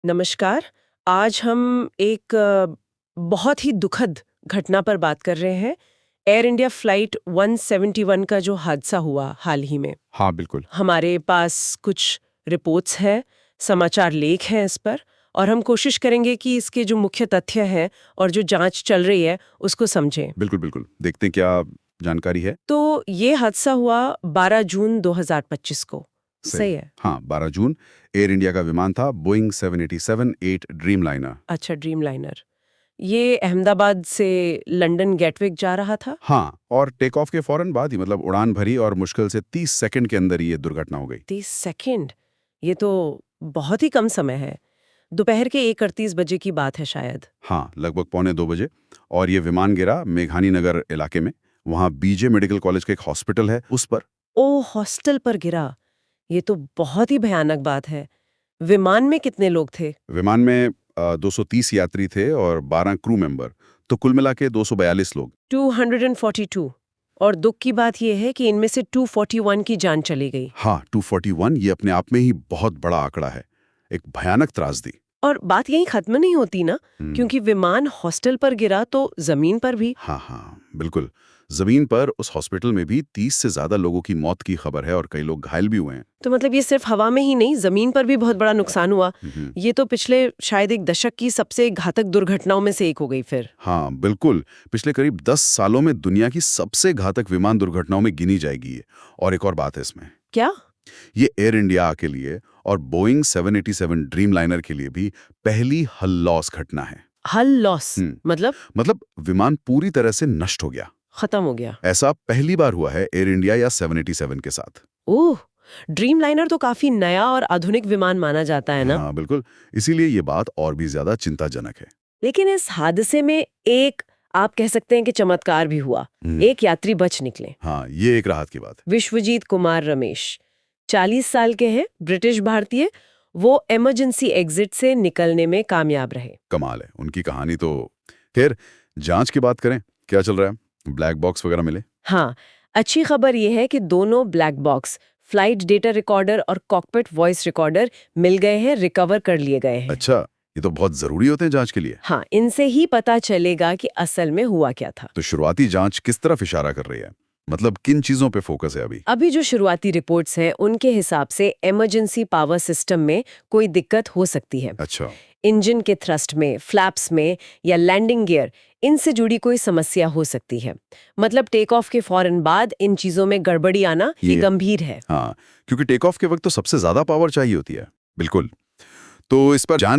नमस्कार। आज हम एक बहुत ही दुखद घटना पर बात कर रहे हैं। एयर इंडिया फ्लाइट 171 का जो हादसा हुआ हाल ही में। हाँ, बिल्कुल। हमारे पास कुछ रिपोर्ट्स हैं, समाचार लेख हैं इस पर, और हम कोशिश करेंगे कि इसके जो मुख्य तथ्य हैं और जो जांच चल रही है उसको समझें। बिल्कुल, बिल्कुल। देखते हैं क्या जानकारी है। तो ये हादसा हुआ 12 जून 2025 को। सही है? हाँ, 12 जून एयर इंडिया का विमान था बोइंग 787-8 ड्रीमलाइनर। अच्छा, ड्रीमलाइनर। ये अहमदाबाद से लंदन गेटविक जा रहा था। हाँ, और टेक ऑफ के फौरन बाद ही मतलब उड़ान भरी और मुश्किल से 30 सेकंड के अंदर ही ये दुर्घटना हो गई। 30 सेकंड, ये तो बहुत ही कम समय है। दोपहर के 1:38 बजे की बात है शायद। हाँ, लगभग पौने 2 बजे। और ये विमान गिरा मेघानी नगर इलाके में। वहाँ बीजे मेडिकल कॉलेज का एक हॉस्पिटल है, उस पर। ओ, हॉस्टल पर गिरा। ये तो बहुत ही भयानक बात है। विमान में कितने लोग थे? विमान में 230 यात्री थे और 12 क्रू मेंबर, तो कुल मिला के 242 लोग। 242। और दुख की बात यह है कि इनमें से 241 की जान चली गई। हाँ, 241 ये अपने आप में ही बहुत बड़ा आंकड़ा है। एक भयानक त्रासदी। और बात यहीं खत्म नहीं होती ना, क्योंकि विमान हॉस्टल पर गिरा तो जमीन पर भी। हाँ हाँ, बिल्कुल। जमीन पर उस हॉस्पिटल में भी 30 से ज्यादा लोगों की मौत की खबर है और कई लोग घायल भी हुए हैं। तो मतलब ये सिर्फ हवा में ही नहीं, जमीन पर भी बहुत बड़ा नुकसान हुआ। हम्म। ये तो पिछले शायद एक दशक की सबसे घातक दुर्घटनाओं में से एक हो गई फिर। हाँ, बिल्कुल। पिछले करीब 10 सालों में दुनिया की सबसे घातक विमान दुर्घटनाओं में गिनी जाएगी ये। और एक और बात है इसमें, क्या? ये एयर इंडिया के लिए और बोइंग 787 ड्रीमलाइनर के लिए भी पहली हल लॉस घटना है। हल लॉस हम्म। मतलब? मतलब विमान पूरी तरह से नष्ट हो गया। खत्म हो गया। ऐसा पहली बार हुआ है एयर इंडिया या 787 के साथ। ओह, ड्रीमलाइनर तो काफी नया और आधुनिक विमान माना जाता है ना। हाँ, बिल्कुल। इसीलिए ये बात और भी ज्यादा चिंताजनक है। लेकिन इस हादसे में एक, आप कह सकते हैं कि चमत्कार भी हुआ। एक यात्री बच निकले। हाँ, ये एक राहत की बात है। विश्वजीत कुमार रमेश 40 साल के हैं, ब्रिटिश भारतीय। वो इमरजेंसी एग्जिट से निकलने में कामयाब रहे। कमाल है उनकी कहानी तो। खैर, जांच की बात करें, क्या चल रहा है? ब्लैक बॉक्स वगैरह मिले? हाँ, अच्छी खबर यह है कि दोनों black box, flight data recorder और कॉकपिट वॉइस रिकॉर्डर मिल गए हैं, रिकवर कर लिए गए हैं। अच्छा, ये तो बहुत जरूरी होते हैं जांच के लिए। हाँ, इनसे ही पता चलेगा कि असल में हुआ क्या था। तो शुरुआती जांच किस तरफ इशारा कर रही है? मतलब किन चीजों पे फोकस है अभी? अभी जो शुरुआती रिपोर्ट्स हैं उनके हिसाब से इमरजेंसी पावर सिस्टम में कोई दिक्कत हो सकती है। अच्छा। इंजन के थ्रस्ट में, फ्लैप्स में या लैंडिंग गियर, इनसे जुड़ी कोई समस्या हो सकती है। मतलब टेक ऑफ के फौरन बाद इन चीजों में गड़बड़ी आना ये गंभीर है। हाँ, क्योंकि टेक ऑफ के वक्त तो सबसे ज्यादा पावर चाहिए होती है। बिल्कुल। तो इस पर जान